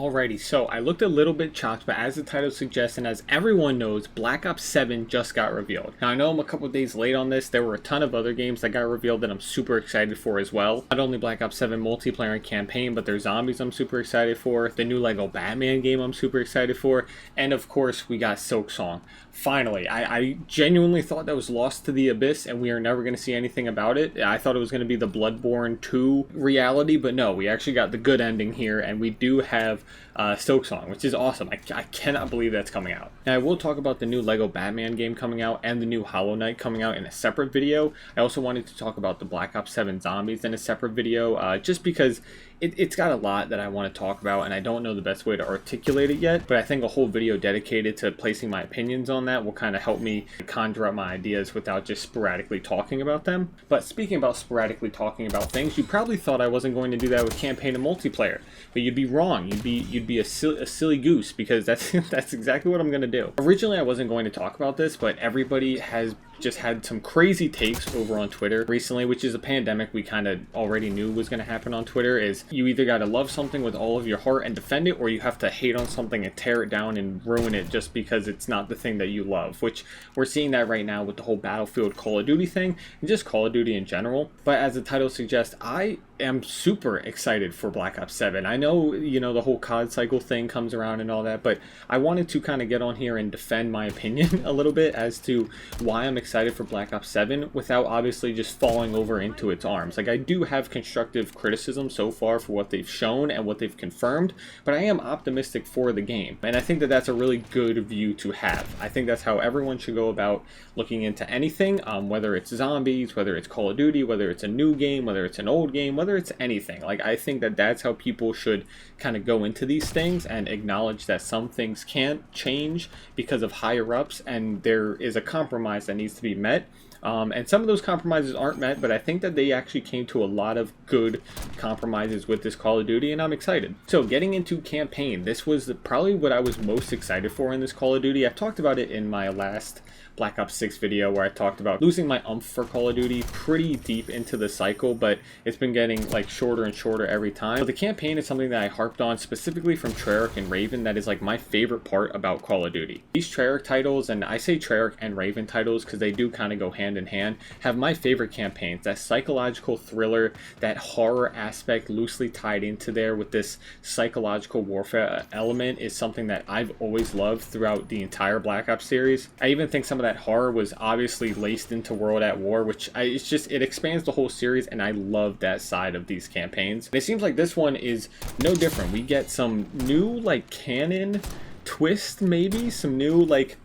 Alrighty, so I looked a little bit chopped, but as the title suggests and as everyone knows, Black Ops 7 just got revealed. Now I know I'm a couple days late on this, there were a ton of other games that got revealed that I'm super excited for as well. Not only Black Ops 7 multiplayer and campaign, but there's zombies I'm super excited for, the new LEGO Batman game I'm super excited for, and of course we got Silksong. Finally, I genuinely thought that was lost to the abyss and we are never going to see anything about it. I thought it was going to be the Bloodborne 2 reality, but no, we actually got the good ending here and we do have Silksong, which is awesome. I cannot believe that's coming out. Now I will talk about the new LEGO Batman game coming out and the new Hollow Knight coming out in a separate video. I also wanted to talk about the Black Ops 7 zombies in a separate video, just because it's got a lot that I want to talk about and I don't know the best way to articulate it yet, but I think a whole video dedicated to placing my opinions on that will kind of help me conjure up my ideas without just sporadically talking about them. But speaking about sporadically talking about things, you probably thought I wasn't going to do that with campaign and multiplayer, but you'd be wrong. You'd be a silly goose, because that's exactly what I'm going to do. Originally I wasn't going to talk about this, but everybody has just had some crazy takes over on Twitter recently, which is a pandemic we kind of already knew was going to happen on Twitter. Is you either got to love something with all of your heart and defend it, or you have to hate on something and tear it down and ruin it just because it's not the thing that you love, which we're seeing that right now with the whole Battlefield Call of Duty thing and just Call of Duty in general. But as the title suggests, I am super excited for Black Ops 7. I know, you know, the whole COD cycle thing comes around and all that, but I wanted to kind of get on here and defend my opinion a little bit as to why I'm excited for Black Ops 7 without obviously just falling over into its arms. Like, I do have constructive criticism so far for what they've shown and what they've confirmed, but I am optimistic for the game, and I think that that's a really good view to have. I think that's how everyone should go about looking into anything, whether it's zombies, whether it's Call of Duty, whether it's a new game, whether it's an old game, whether it's anything. Like, I think that that's how people should kind of go into these things and acknowledge that some things can't change because of higher ups and there is a compromise that needs to be met. And some of those compromises aren't met, but I think that they actually came to a lot of good compromises with this Call of Duty, and I'm excited. So getting into campaign, this was probably what I was most excited for in this Call of Duty. I talked about it in my last Black Ops 6 video where I talked about losing my umph for Call of Duty pretty deep into the cycle, but it's been getting like shorter and shorter every time. But the campaign is something that I harped on specifically from Treyarch and Raven. That is like my favorite part about Call of Duty. These Treyarch titles, and I say Treyarch and Raven titles because they do kind of go hand in hand, have my favorite campaigns. That psychological thriller, that horror aspect loosely tied into there with this psychological warfare element is something that I've always loved throughout the entire Black Ops series. I even think some of that horror was obviously laced into World at War, which it expands the whole series, and I love that side of these campaigns. And it seems like this one is no different. We get some new like canon twist, maybe some new like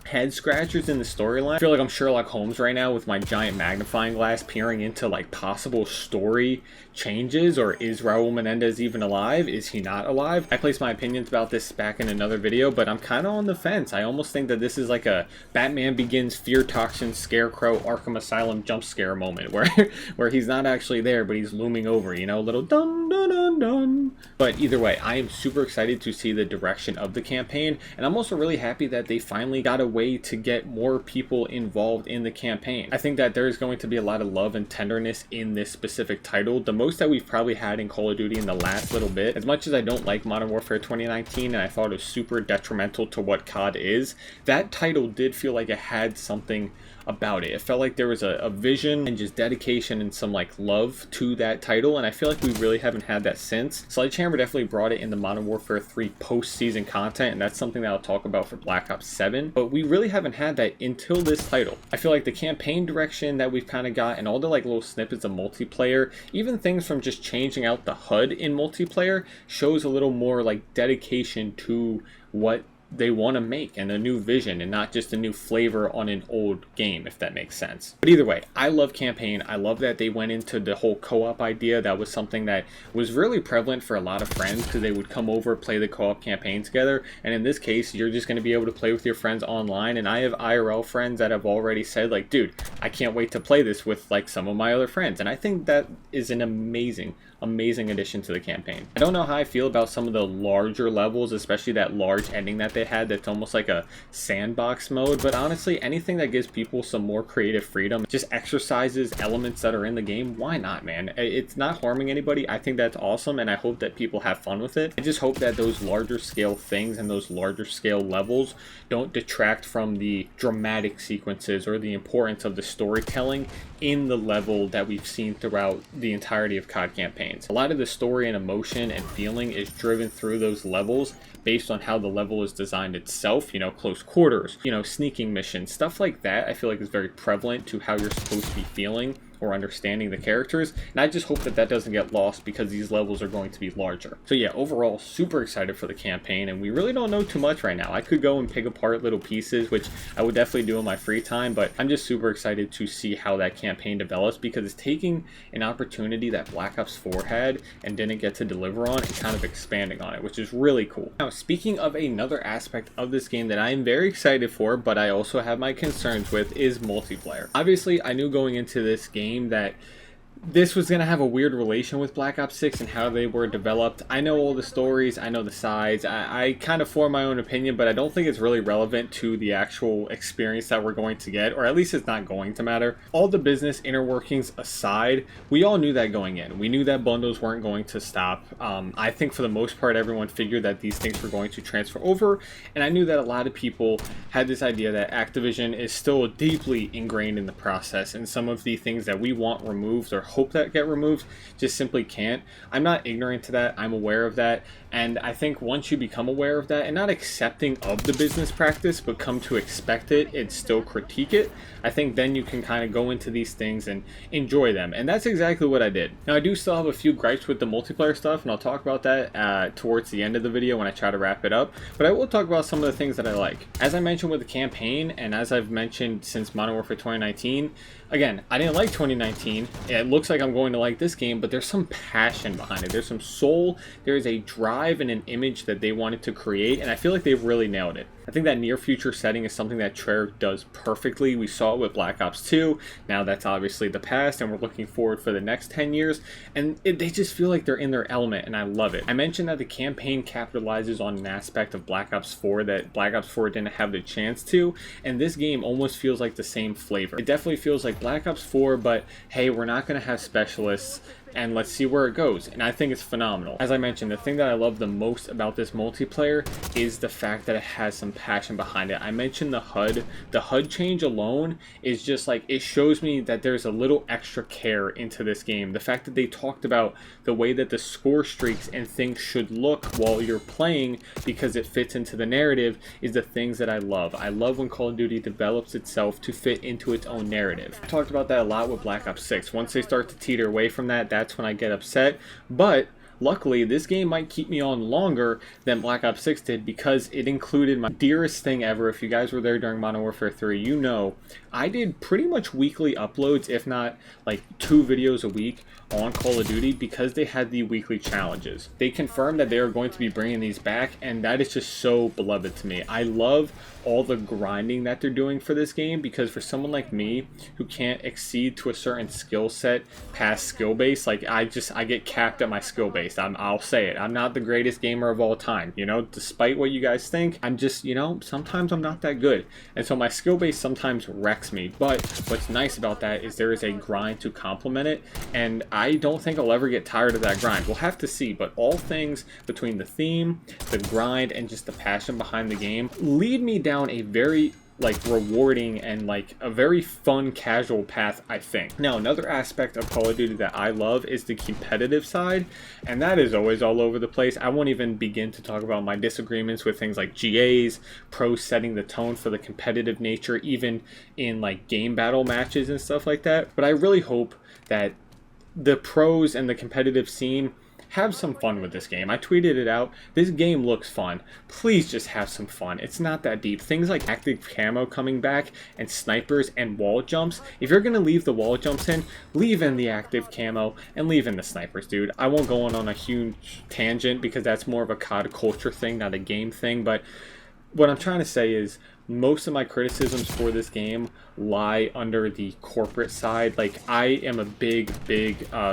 head scratchers in the storyline. I feel like I'm Sherlock Holmes right now with my giant magnifying glass peering into like possible story changes, or is Raul Menendez even alive? Is he not alive? I placed my opinions about this back in another video, but I'm kind of on the fence. I almost think that this is like a Batman Begins Fear Toxin Scarecrow Arkham Asylum jump scare moment where he's not actually there, but he's looming over, you know, a little dun dun dun dun. But either way, I am super excited to see the direction of the campaign, and I'm also really happy that they finally got a way to get more people involved in the campaign. I think that there's going to be a lot of love and tenderness in this specific title, the most that we've probably had in Call of Duty in the last little bit. As much as I don't like Modern Warfare 2019 and I thought it was super detrimental to what COD is, that title did feel like it had something about it. It felt like there was a vision and just dedication and some like love to that title, and I feel like we really haven't had that since. Sledgehammer definitely brought it in the Modern Warfare 3 post-season content, and that's something that I'll talk about for Black Ops 7, but we really haven't had that until this title. I feel like the campaign direction that we've kind of got and all the like little snippets of multiplayer, even things from just changing out the HUD in multiplayer, shows a little more like dedication to what they want to make and a new vision and not just a new flavor on an old game, if that makes sense. But either way, I love campaign. I love that they went into the whole co-op idea. That was something that was really prevalent for a lot of friends because they would come over, play the co-op campaign together, and in this case you're just going to be able to play with your friends online. And I have IRL friends that have already said like, dude, I can't wait to play this with like some of my other friends, and I think that is an amazing addition to the campaign. I don't know how I feel about some of the larger levels, especially that large ending that they they had that's almost like a sandbox mode. But honestly, anything that gives people some more creative freedom, just exercises elements that are in the game, why not, man? It's not harming anybody. I think that's awesome, and I hope that people have fun with it. I just hope that those larger scale things and those larger scale levels don't detract from the dramatic sequences or the importance of the storytelling in the level that we've seen throughout the entirety of COD campaigns. A lot of the story and emotion and feeling is driven through those levels based on how the level is designed itself, you know, close quarters, you know, sneaking missions, stuff like that. I feel like is very prevalent to how you're supposed to be feeling or understanding the characters, and I just hope that that doesn't get lost because these levels are going to be larger. So yeah, overall, super excited for the campaign, and we really don't know too much right now. I could go and pick apart little pieces, which I would definitely do in my free time, but I'm just super excited to see how that campaign develops because it's taking an opportunity that Black Ops 4 had and didn't get to deliver on and kind of expanding on it, which is really cool. Now, speaking of another aspect of this game that I am very excited for, but I also have my concerns with, is multiplayer. Obviously, I knew going into this game that this was going to have a weird relation with Black Ops 6 and how they were developed. I know all the stories, I know the sides, I kind of form my own opinion, but I don't think it's really relevant to the actual experience that we're going to get, or at least it's not going to matter. All the business inner workings aside, we all knew that going in. We knew that bundles weren't going to stop. I think for the most part, everyone figured that these things were going to transfer over, and I knew that a lot of people had this idea that Activision is still deeply ingrained in the process, and some of the things that we want removed or hope that get removed just simply can't. I'm not ignorant to that. I'm aware of that, and I think once you become aware of that and not accepting of the business practice but come to expect it and still critique it, I think then you can kind of go into these things and enjoy them, and that's exactly what I did. Now, I do still have a few gripes with the multiplayer stuff, and I'll talk about that towards the end of the video when I try to wrap it up, but I will talk about some of the things that I like. As I mentioned with the campaign, and as I've mentioned since Modern Warfare 2019, again, I didn't like 2019. It looks like I'm going to like this game, but there's some passion behind it. There's some soul. There's a drive and an image that they wanted to create, and I feel like they've really nailed it. I think that near future setting is something that Treyarch does perfectly. We saw it with Black Ops 2. Now that's obviously the past, and we're looking forward for the next 10 years, and they just feel like they're in their element, and I love it. I mentioned that the campaign capitalizes on an aspect of Black Ops 4 that Black Ops 4 didn't have the chance to, and this game almost feels like the same flavor. It definitely feels like Black Ops 4, but hey, we're not going to have specialists, and let's see where it goes, and I think it's phenomenal. As I mentioned, the thing that I love the most about this multiplayer is the fact that it has some passion behind it. I mentioned the HUD. The HUD change alone is just like, it shows me that there's a little extra care into this game. The fact that they talked about the way that the score streaks and things should look while you're playing because it fits into the narrative is the things that I love. I love when Call of Duty develops itself to fit into its own narrative. I talked about that a lot with Black Ops 6. Once they start to teeter away from that, that's when I get upset, but luckily, this game might keep me on longer than Black Ops 6 did because it included my dearest thing ever. If you guys were there during Modern Warfare 3, you know I did pretty much weekly uploads, if not like 2 videos a week on Call of Duty because they had the weekly challenges. They confirmed that they are going to be bringing these back, and that is just so beloved to me. I love all the grinding that they're doing for this game because for someone like me who can't exceed to a certain skill set past skill base, like I get capped at my skill base. I'll say it. I'm not the greatest gamer of all time, you know, despite what you guys think. I'm just, you know, sometimes I'm not that good, and so my skill base sometimes wrecks me. But what's nice about that is there is a grind to complement it, and I don't think I'll ever get tired of that grind. We'll have to see, but all things between the theme, the grind, and just the passion behind the game lead me down a very like rewarding and like a very fun casual path, I think. Now, another aspect of Call of Duty that I love is the competitive side, and that is always all over the place. I won't even begin to talk about my disagreements with things like GAs, pros setting the tone for the competitive nature, even in like game battle matches and stuff like that. But I really hope that the pros and the competitive scene have some fun with this game. I tweeted it out. This game looks fun. Please just have some fun. It's not that deep. Things like active camo coming back and snipers and wall jumps. If you're going to leave the wall jumps in, leave in the active camo and leave in the snipers, dude. I won't go on a huge tangent because that's more of a COD culture thing, not a game thing. But what I'm trying to say is most of my criticisms for this game lie under the corporate side. Like, I am a big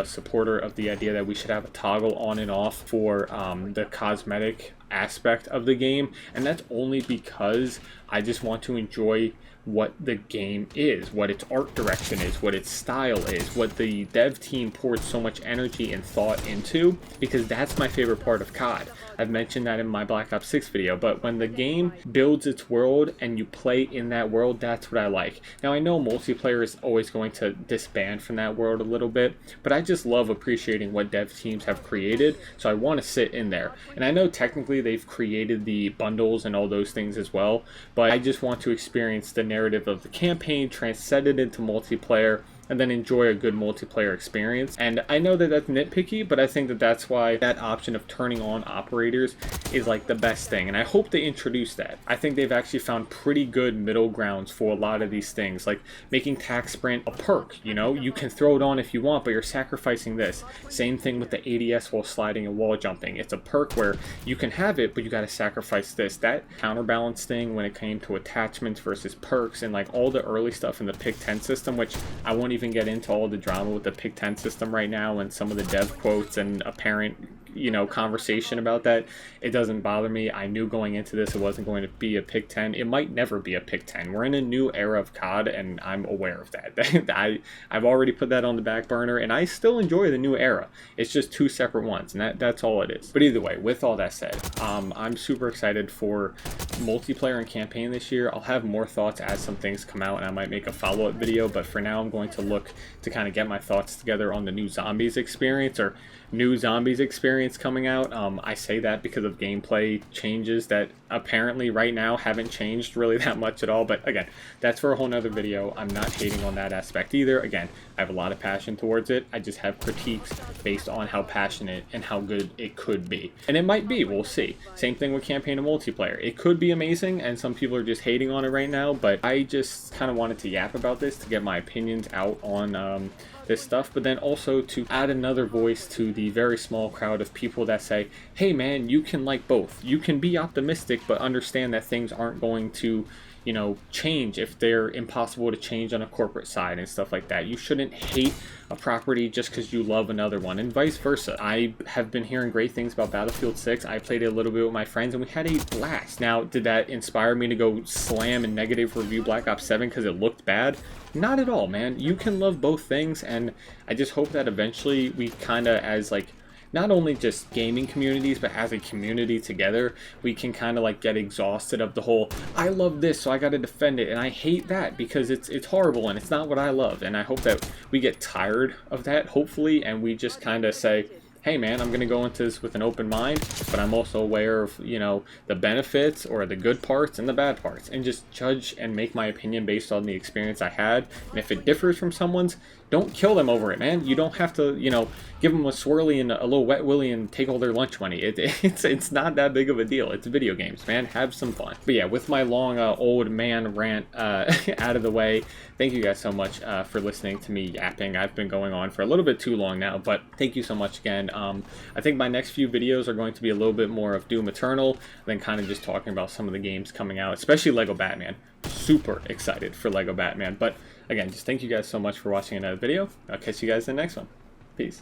supporter of the idea that we should have a toggle on and off for the cosmetic aspect of the game, and that's only because I just want to enjoy what the game is, what its art direction is, what its style is, what the dev team poured so much energy and thought into, because that's my favorite part of COD. I've mentioned that in my Black Ops 6 video, but when the game builds its world and you play in that world, that's what I like. Now, I know multiplayer is always going to disband from that world a little bit, but I just love appreciating what dev teams have created, so I want to sit in there. And I know technically they've created the bundles and all those things as well, but I just want to experience the narrative of the campaign, transcend it into multiplayer, and then enjoy a good multiplayer experience. And I know that that's nitpicky, but I think that that's why that option of turning on operators is like the best thing, and I hope they introduce that. I think they've actually found pretty good middle grounds for a lot of these things, like making tac sprint a perk. You know, you can throw it on if you want, but you're sacrificing this. Same thing with the ADS while sliding and wall jumping. It's a perk where you can have it, but you got to sacrifice this. That counterbalance thing when it came to attachments versus perks and like all the early stuff in the Pick 10 system, which I won't even get into all the drama with the Pick 10 system right now and some of the dev quotes and apparent, you know, conversation about that. It doesn't bother me. I knew going into this it wasn't going to be a Pick 10. It might never be a Pick 10. We're in a new era of COD, and I'm aware of that. I've already put that on the back burner, and I still enjoy the new era. It's just two separate ones, and that's all it is. But either way, with all that said, I'm super excited for multiplayer and campaign this year. I'll have more thoughts as some things come out, and I might make a follow-up video, but for now I'm going to look to kind of get my thoughts together on the new Zombies experience, or new Zombies experience coming out. I say that because of gameplay changes that apparently right now haven't changed really that much at all, but again, that's for a whole nother video. I'm not hating on that aspect either. Again, I have a lot of passion towards it. I just have critiques based on how passionate and how good it could be, and it might be. We'll see. Same thing with campaign and multiplayer. It could be amazing, and some people are just hating on it right now, but I just kind of wanted to yap about this to get my opinions out on this stuff, but then also to add another voice to the very small crowd of people that say, hey man, you can like both. You can be optimistic, but understand that things aren't going to, you know, change if they're impossible to change on a corporate side and stuff like that. You shouldn't hate a property just because you love another one, and vice versa. I have been hearing great things about Battlefield 6. I played it a little bit with my friends, and we had a blast. Now, did that inspire me to go slam and negative review Black Ops 7 because it looked bad? Not at all, man. You can love both things, and I just hope that eventually we kind of, as like, not only just gaming communities, but as a community together, we can kind of like get exhausted of the whole, I love this, so I got to defend it, and I hate that because it's horrible and it's not what I love. And I hope that we get tired of that, hopefully, and we just kind of say, hey man, I'm going to go into this with an open mind, but I'm also aware of, you know, the benefits or the good parts and the bad parts, and just judge and make my opinion based on the experience I had. And if it differs from someone's, don't kill them over it, man. You don't have to, you know, give them a swirly and a little wet willy and take all their lunch money. It's not that big of a deal. It's video games, man. Have some fun. But yeah, with my long old man rant out of the way, thank you guys so much for listening to me yapping. I've been going on for a little bit too long now, but thank you so much again. I think my next few videos are going to be a little bit more of Doom Eternal, then kind of just talking about some of the games coming out, especially Lego Batman. Super excited for Lego Batman. But again, just thank you guys so much for watching another video. I'll catch you guys in the next one. Peace.